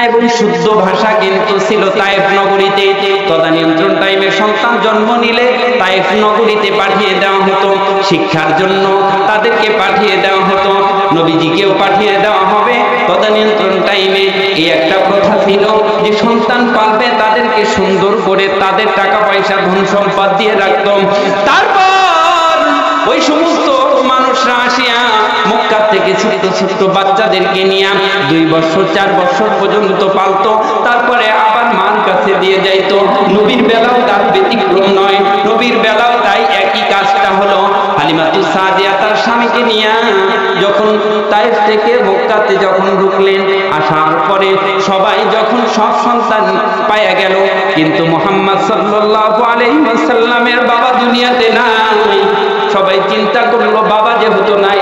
এবং শুদ্ধ ভাষা কিন্তু ছিল তায়েফ নগরীতে। তদানীন্তন টাইমে সন্তান জন্ম নিলে তায়েফ নগরীতে পাঠিয়ে দেওয়া হতো শিক্ষার জন্য, তাদেরকে পাঠিয়ে দেওয়া হতো, নবীজিকেও পাঠিয়ে দেওয়া হবে। তদানীন্তন টাইমে এই একটা প্রথা ছিল যে সন্তান পালবে তাদেরকে সুন্দর করে তাদের টাকা পয়সা ধন সম্পদ দিয়ে রাখত। তারপর ওই সমস্ত মানুষরা আসিয়া মক্কা থেকে ছোট্ট ছোট্ট বাচ্চাদেরকে নিয়ে 2 বছর 4 বছর পর্যন্ত পালতো, তারপরে আবার মার কাছে দিয়ে যাইতো। নবীর বেলাও তার ব্যতিক্রম নয়, নবীর বেলাও তাই একই কাজটা হলো। হালিমাতুস সাদিয়া তার স্বামীকে নিয়ে যখন তায়েফ থেকে মক্কাতে যখন ঢুকলেন, আসার পরে সবাই যখন সব সন্তান পায়া গেল, কিন্তু মুহাম্মদ সাল্লাল্লাহু আলাইহি ওয়াসাল্লামের বাবা দুনিয়াতে নাই। সবাই চিন্তা করলো বাবা যেহেতু নাই,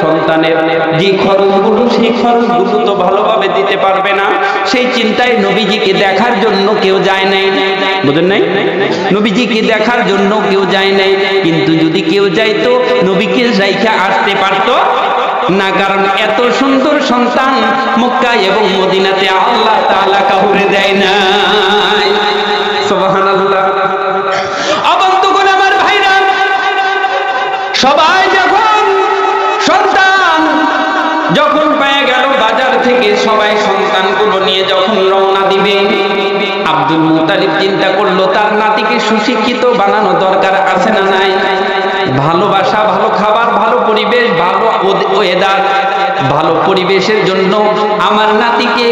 সন্তানের যে খরচগুলো সেই খরচগুলো তো ভালোভাবে দিতে পারবে না। সেই চিন্তায় নবীজিকে দেখার জন্য কেউ যায় নাই, বুঝেন নাই? নবীজিকে দেখার জন্য কেউ যায় নাই। কিন্তু যদি কেউ যাইতো নবীকে রাইখা আসতে পারতো না, কারণ এত সুন্দর সন্তান মক্কা এবং মদিনাতে আল্লাহ তাআলা কাউরে দেয় না। সুবহানাল্লাহ। অবন্তগণ আমার ভাইরা, সবাই যখন পেয়ে গেল বাজার থেকে, সবাই সন্তানগুলো নিয়ে যখন রওনা দিবে, আব্দুল মুত্তালিব চিন্তা করলো তার নাতিকে সুশিক্ষিত বানানো দরকার আছে না নাই? ভালোবাসা, ভালো খাবার, ভালো পরিবেশ, ভালো ওয়েদার, ভালো পরিবেশের জন্য আমার নাতিকে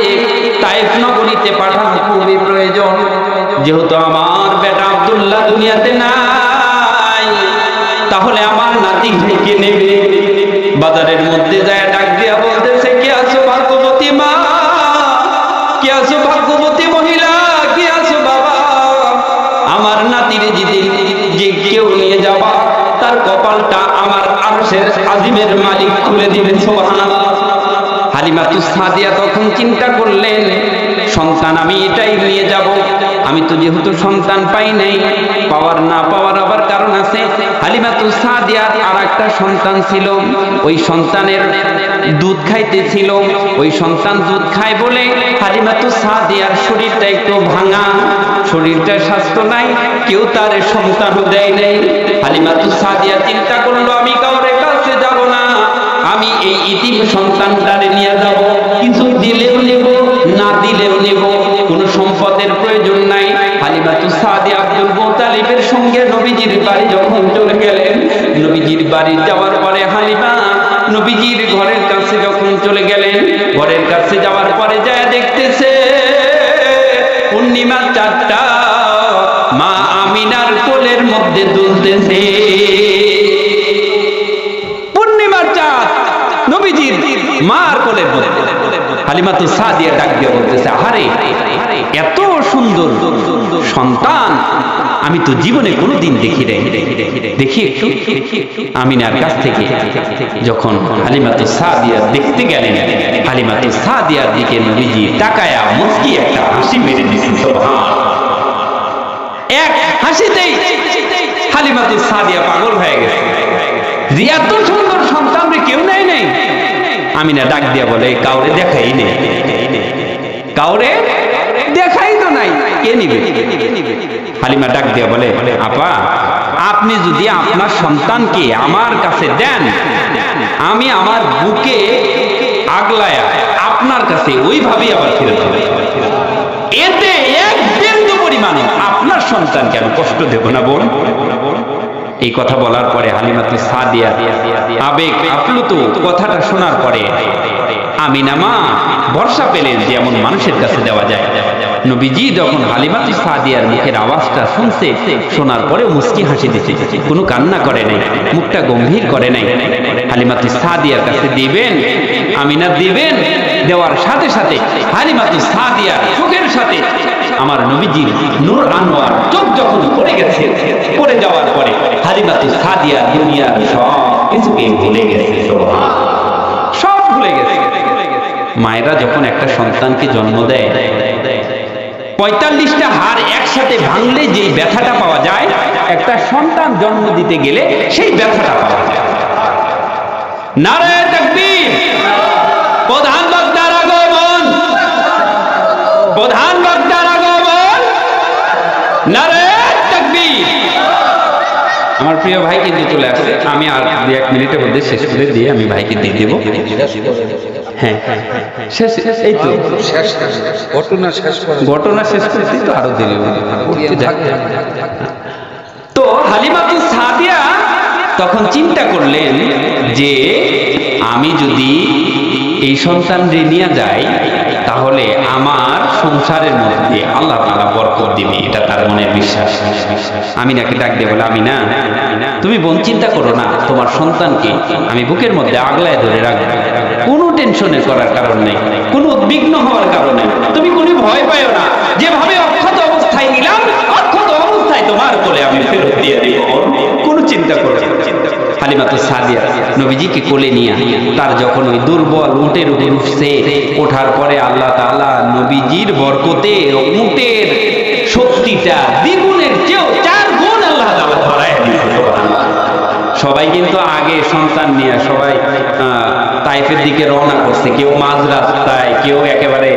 তায়েফ নগরীতে পাঠানো খুবই প্রয়োজন। যেহেতু আমার বেটা আব্দুল্লাহ দুনিয়াতে নাই, তাহলে আমার নাতি ঢেকে নেবে। বাজারের মধ্যে যায় ডাক দিয়া বলতেছে, কে আছো ভাগ্যবতী মা, কে আছো ভাগ্যবতী মহিলা, কে আছো বাবা, আমার নাতির যে কেউ নিয়ে যাবা তার কপালটা আমার আরশের আজিমের মালিক খুলে দিবে। সুবহানাল্লাহ। হালিমাতুস সাদিয়া তখন চিন্তা করলেন, সন্তান আমি এটাই নিয়ে যাব। আমি তো যেহেতু সন্তান পাই নাই, পাওয়ার না পাওয়ার আবার কারণ আছে। হালিমাতুস সাদিয়ার আর একটা সন্তান ছিল, ওই সন্তানের দুধ খাইতেছিল। ওই সন্তান দুধ খায় বলে হালিমাতুস সাদিয়ার শরীরটা একটু ভাঙা, শরীরটা স্বাস্থ্য নাই, কেউ তার সন্তানও দেয় নাই। হালিমাতুস সাদিয়া চিন্তা করলো, আমি কাউরে কাছে যাব না, আমি এই ইতিম সন্তানটারে নিয়ে যাব। কিছু দিলেও নেব, না দিলেও নেব, কোনো সম্পদের প্রয়োজন নাই। হালিমাতুস সাদিয়া আব্দুল মুত্তালিবের সঙ্গে নবীজির বাড়ি যখন চলে গেলেন, নবীজির বাড়ি যাওয়ার পরে হালিমা নবীজির ঘরের কাছে যখন চলে গেলেন, ঘরের কাছে যাওয়ার পরে যায় দেখতেছে পূর্ণিমার চাঁদটা মা আমিনার কোলের মধ্যে দুলতেছে। পূর্ণিমার চাঁদ নবীজির মার কোলের মধ্যে। হালিমাতুস সাদিয়া ডাক দিয়ে বলতেছে, আরে এত সুন্দর সন্তান আমি তো জীবনে কোনোদিন দেখি নাই, দেখি একটু। আমিনার কাছ থেকে যখন হালিমাতুস সাদিয়া দেখতে গেলেন, হালিমাতুস সাদিয়ার দিকে নবীজি তাকায়া মুচকি একটা হাসি মেরে দিয়েছেন। সুবহানাল্লাহ। এক হাসিতেই হালিমাতুস সাদিয়া পাগল হয়ে গেছে যে এত সুন্দর সন্তান কেউ নেয় নাই। আমিনা ডাক দিয়া বলে, কাউরে দেখাই নেই, কাউরে দেখাই তো নাই, কে নিবে? হালিমা ডাক দিয়া বলে, আপা আপনি যদি আপনার সন্তানকে আমার কাছে দেন, আমি আমার বুকে আগলায়া আপনার কাছে ওইভাবেই আবার ফিরে দেব, এতে এক বিন্দু পরিমাণ আপনার সন্তানকে আমি কষ্ট দেব না বোন। এই কথা বলার পরে হালিমাতুস সাদিয়া আবেগ আপ্লুত কথাটা শোনার পরে আমিনা মা ভরসা পেলেন যে এমন মানুষের কাছে দেওয়া যায়। নবীজি যখন হালিমাতুস সাদিয়ার মুখের আওয়াজটা শুনছে, শোনার পরেও মুচকি হাসি দিচ্ছে, কোনো কান্না করে নাই, মুখটা গম্ভীর করে নাই। হালিমাতুস সাদিয়ার কাছে দিবেন, আমিনা দিবেন, দেওয়ার সাথে সাথে হালিমাতুস সাদিয়ার চোখের সাথে আমার নবীজির নূর আনোয়ার চোখ যখন পড়ে গেছে, পড়ে যাওয়ার পরে হালিমাতুস সাদিয়া দুনিয়ার সব কিছুকে ভুলে গেছে। সব ভুলে গেছে। মায়েরা যখন একটা সন্তানকে জন্ম দেয়, 45টা হাড় একসাথে ভাঙলে যেই ব্যথাটা পাওয়া যায়, একটা সন্তান জন্ম দিতে গেলে সেই ব্যথাটা পাওয়া যায়। নারে তাকবীর। প্রধান বক্তার আগমন। নারে তাকবীর। আমার প্রিয় ভাই কিন্তু চলে আসছে, আমি আর 1 মিনিটের মধ্যে শেষ করে দিয়ে আমি ভাইকে দিয়ে দেবো। হ্যাঁ শেষ, এই তো ঘটনা শেষ করছি তো আরো দেরি হবে। তো হালিমাতুস সাদিয়া তখন চিন্তা করলেন যে আমি যদি এই সন্তান নিয়ে যাই তাহলে আমার সংসারের মধ্যে আল্লাহ তাআলা বরকত দিবে, এটা তার মনের বিশ্বাস। আমিনাকে ডাক দিয়ে বলে, আমিনা তুমি বোন চিন্তা করো না, তোমার সন্তানকে আমি বুকের মধ্যে আগলায় ধরে রাখবো, কোনো টেনশনের করার কারণ নেই, কোনো উদ্বিগ্ন হওয়ার কারণ নেই, তুমি কোনো ভয় পাইও না, যেভাবে অক্ষত অবস্থায় নিলাম অক্ষত অবস্থায় তোমার কোলে আমি ফেরত দিয়ে দিব, কোনো চিন্তা করো না। হালিমাতুস সাদিয়া নবীজিকে কোলে নিয়ে তার যখন ওই দুর্বল উটের উপর উঠছে, ওঠার পরে আল্লাহ তাআলা নবীজির বরকতে উটের শক্তিটা দ্বিগুণের চেয়েও 4 গুণ আল্লাহ তাআলা বাড়ায় দিয়েছে। সবাই কিন্তু আগে সন্তান নিয়ে সবাই তাইফের দিকে রওনা করছে, কেউ মাঝ রাস্তায়, কেউ একেবারে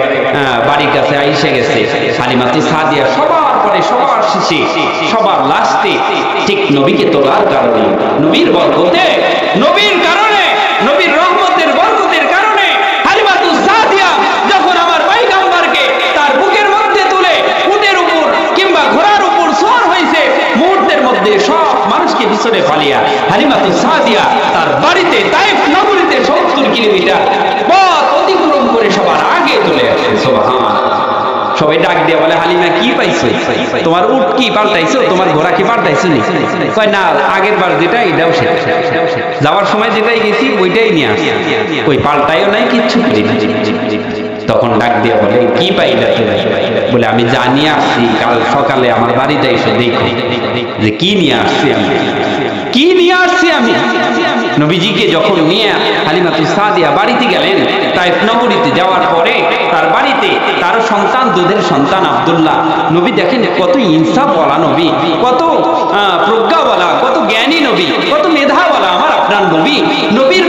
বাড়ির কাছে আইসে গেছে। হালিমাতুস সাদিয়া সবার পরে, সবার শেষে, সবার লাস্টে ঠিক নবীকে তোলার কারণে, নবীর বরকতে, নবীর কারণে, নবীর রহমতের বরকতের কারণে হালিমাতুস সাদিয়া যখন আমার পয়গম্বরকে তার বুকের মধ্যে তুলে উটের উপর কিংবা ঘোড়ার উপর সওয়ার হয়েছে, মুহূর্তের মধ্যে সব মানুষকে পিছনে ফালিয়া হালিমাতুস সাদিয়া তার বাড়িতে তাইফ নগরীতে 70 কিলোমিটার পথ অতিক্রম করে সবার আগে চলে আসে। সুবহানাল্লাহ। সবাই ডাক দিয়ে বলে, হালিমা কি পাইছো? তোমার উট কি পাল্টাইছো? তোমার ঘোড়া কি পাল্টাইছো? কয় না, আগের বার যেটা এটাও সেটা, যাওয়ার সময় যেটাই গেছি ওইটাই নিয়ে আসি, ওই পাল্টাইও নাই, কিচ্ছু করি না। তখন ডাক দিয়ে বলে, কি পাইলা তুমি? বলে, আমি জানিয়ে আসছি, কাল সকালে আমার বাড়িতে এসে দেখো যে কি নিয়ে আসছি আমি, কি নিয়ে আসছি আমি। নবীজিকে যখন নিয়ে হালিমাতুস সাদিয়া বাড়িতে গেলেন, তাইফ নগরীতে যাওয়ার পরে তার বাড়িতে তার সন্তান, দুধের সন্তান আব্দুল্লাহ। নবী দেখেন কত ইনসাফওয়ালা নবী, কত প্রজ্ঞাওয়ালা, কত জ্ঞানী নবী, কত মেধাওয়ালা আমার আপনার নবী। নবীর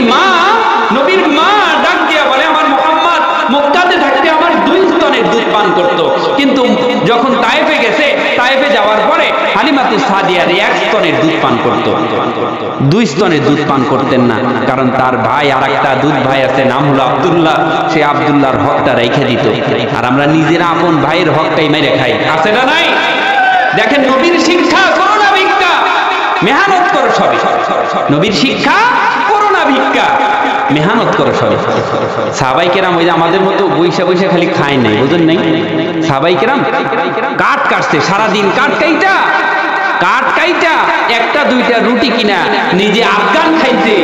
মা ডাক দিয়া বলে, আমার মুহাম্মদ মক্কাতে থাকতে আমার 2 স্তনের দুধ পান করত, কিন্তু যখন তাইফে গেছে, তাইফে যাওয়ার পরে হালিমাতুস সাদিয়ার 1 স্তনের দুধ পান করত, 2 স্তনের দুধ পান করতেন না, কারণ তার ভাই আর একটা দুধ ভাই আছে, নাম হলো আব্দুল্লাহ, সে আব্দুল্লাহর হকটা রেখে দিত। আর আমরা নিজেরা আপন ভাইয়ের হকটাই মেরে খাই, আছে না নাই? দেখেন নবীর শিক্ষা করোনা ভিক্ষা, মেহনত করো সবে। নবীর শিক্ষা করোনা ভিক্ষা, মেহনত করো সবে। সাহাবায়ে কেরাম ওই যে আমাদের মতো বইসা বইসা খালি খায় নাই, বুঝেন নাই? সাহাবায়ে কেরাম কাঠ কাটছে সারাদিন, কাঠ কাইটা 1টা 2টা রুটি কিনা নিজে আফগান খাইতে,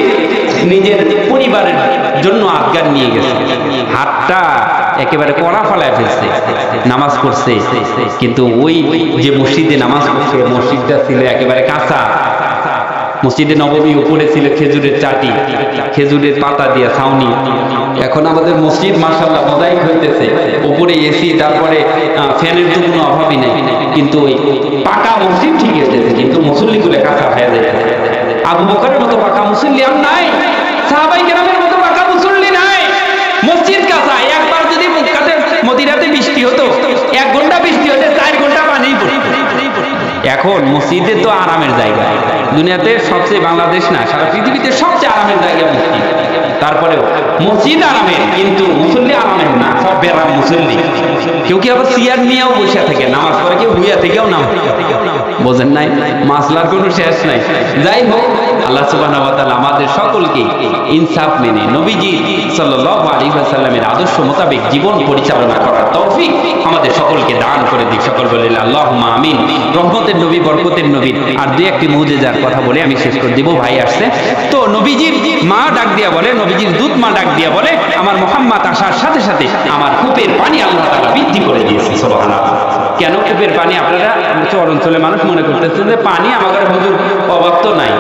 নিজের পরিবারের জন্য আফগান নিয়ে গেছে। হাতটা একেবারে কড়া ফলায় ফেলছে, নামাজ পড়ছে, কিন্তু ওই যে মসজিদে নামাজ পড়ছে, মসজিদটা ছিল একেবারে কাঁচা। মসজিদে নববী উপরে ছিল খেজুরের চাটি, খেজুরের পাতা দিয়ে ছাউনি। এখন আমাদের মসজিদ মাশাআল্লাহ মোজাইক হইতেছে, উপরে এসি, তারপরে ফ্যানের তো কোনো অভাবই নেই, কিন্তু ওই পাকা মসজিদ ঠিক আছে, কিন্তু মুসল্লিগুলো কাঁচা হয়ে যায়। আবু বকরের মতো পাকা মুসল্লি আর নাই, সাহাবায়ে কেরামের মতো পাকা মুসল্লি নাই, মসজিদ কাঁচা। একবার যদি মদিনাতে বৃষ্টি হতো, 1 ঘন্টা বৃষ্টি হতে 4 ঘন্টা পানি পড়তো। এখন মসজিদে তো আরামের জায়গা, দুনিয়াতে সবচেয়ে, বাংলাদেশ না সারা পৃথিবীতে সবচেয়ে আরামের জায়গা মসজিদ। তারপরেও মসজিদ আরামের, কিন্তু মুসল্লি আরামের না, সব বেরাম মুসল্লি। কেউ কি আবার চেয়ার নিয়েও বসে থাকে, নামাজ পড়ে, কেউ হুইয়া থেকেও নাম, বোঝেন নাই? মাসলার কোনো শেষ নাই। যাই হোক, আল্লাহ সুবহানাহু ওয়া তাআলা আমাদের সকলকে ইনসাফ মেনে নবীজি সাল্লাল্লাহু আলাইহি ওয়াসাল্লামের আদর্শ মোতাবেক জীবন পরিচালনা করার তৌফিক আমাদের সকলকে দান করে দিক। সকল বলে আল্লাহুম্মা আমিন। রহমতের নবী, বরকতের নবী। আর 2-1টি মুজিজার কথা বলে আমি শেষ করে দিব, ভাই আসছে তো। নবীজির মা ডাক দিয়া বলে, নবীজির দুধ মা ডাক দিয়া বলে, আমার মুহাম্মদ আসার সাথে সাথে আমার কূপের পানি আল্লাহ তাআলা বৃদ্ধি করে দিয়েছে। সুবহানাল্লাহ। কেন কূপের পানি? আপনারা অঞ্চলের মানুষ মনে করতেছেন যে পানি আমাদের হুজুর অভাব তো নাই,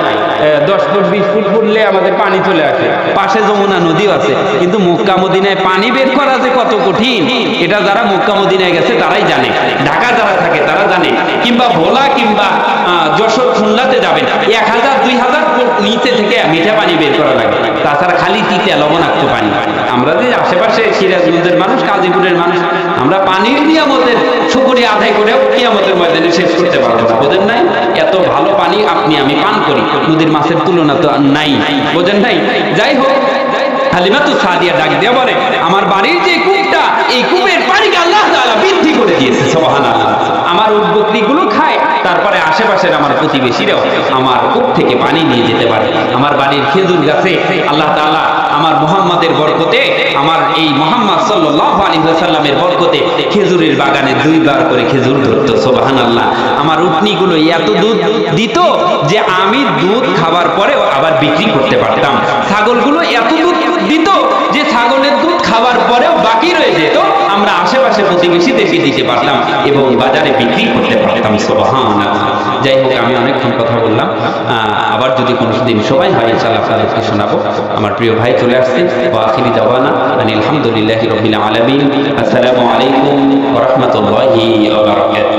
10 ফুট 20 ফুট ফুটলে আমাদের পানি চলে আসে, পাশে যমুনা নদীও আছে, কিন্তু মক্কা মদিনায় পানি বের করা যে কত কঠিন, এটা যারা মক্কা মদিনায় গেছে তারাই জানে, ঢাকা যারা থাকে তারা জানে, কিংবা ভোলা কিংবা যশোর খুলনাতে যাবেন, 1000-2000 ফুট নিচে থেকে মিঠা পানি বের করা লাগে, তাছাড়া খালি তিতা লবণাক্ত পানি। আমরা যে আশেপাশে সিরাজগঞ্জের মানুষ, গাজীপুরের মানুষ, আমরা পানির নিয়ামতের শুকরিয়া আদায় করেও কিয়ামতের ময়দানে শেষ করতে পারবো না। বোঝেন নাই? এত ভালো পানি আপনি আমি পান করি, নদীর মাছের তুলনা তো নাই। বোঝেন নাই? যাই হোক, হালিমাতু সাদিয়া ডাক দিয়ে বলে, আমার বাড়ির যে কূপটা, এই কূপের পানিকে আল্লাহ তাআলা বৃদ্ধি করে দিয়েছে। সুবহানাল্লাহ। আমার উট বকরিগুলো খায়, তারপরে আশেপাশের আমার প্রতিবেশীরাও আমার কূপ থেকে পানি নিয়ে যেতে পারে। আমার বাড়ির খেজুর গাছে আল্লাহ তাআলা আমার মুহাম্মাদের বরকতে, আমার এই মুহাম্মদ সাল্লাল্লাহু আলাইহি ওয়াসাল্লামের বরকতে খেজুরের বাগানে 2 বার করে খেজুর ধরতো। সুবহানাল্লাহ। আমার উটনিগুলো এত দুধ দিত যে আমি দুধ খাবার পরেও আবার বিক্রি করতে পারতাম। ছাগলগুলো এত দুধ দিত যে ছাগলের দুধ খাবার পরেও বাকি রয়ে যেত, আমরা আশেপাশে প্রতিবেশীদেরকে দিতে পারতাম এবং বাজারে বিক্রি করতে পারতাম। সুবহানাল্লাহ। যাই হোক, আমি অনেকক্ষণ কথা বললাম। আবার যদি কোনো দিন সময় হয় ইনশাআল্লাহ আপনাদেরকে শোনাবো। আমার প্রিয় ভাই চলে আসছে। ওয়া আখিরি দাওয়ানা আলহামদুলিল্লাহি রাব্বিল আলামিন। আসসালামু আলাইকুম ওয়া রাহমাতুল্লাহি ওয়া বারাকাতুহু।